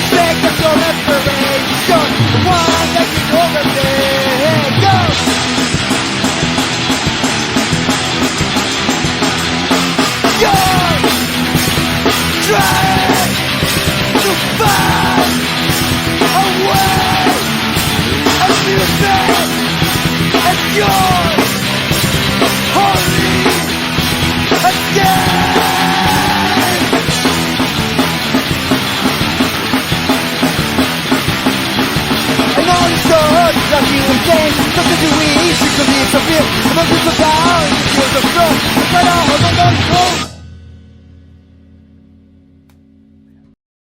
Take us your inspiration, the one that you overthink. Go! You're trying to find a way of music, and you're holding again. And all these stories of you and things, something to eat, you could leave some fear. Among people down, you feel the flow. But I hold on,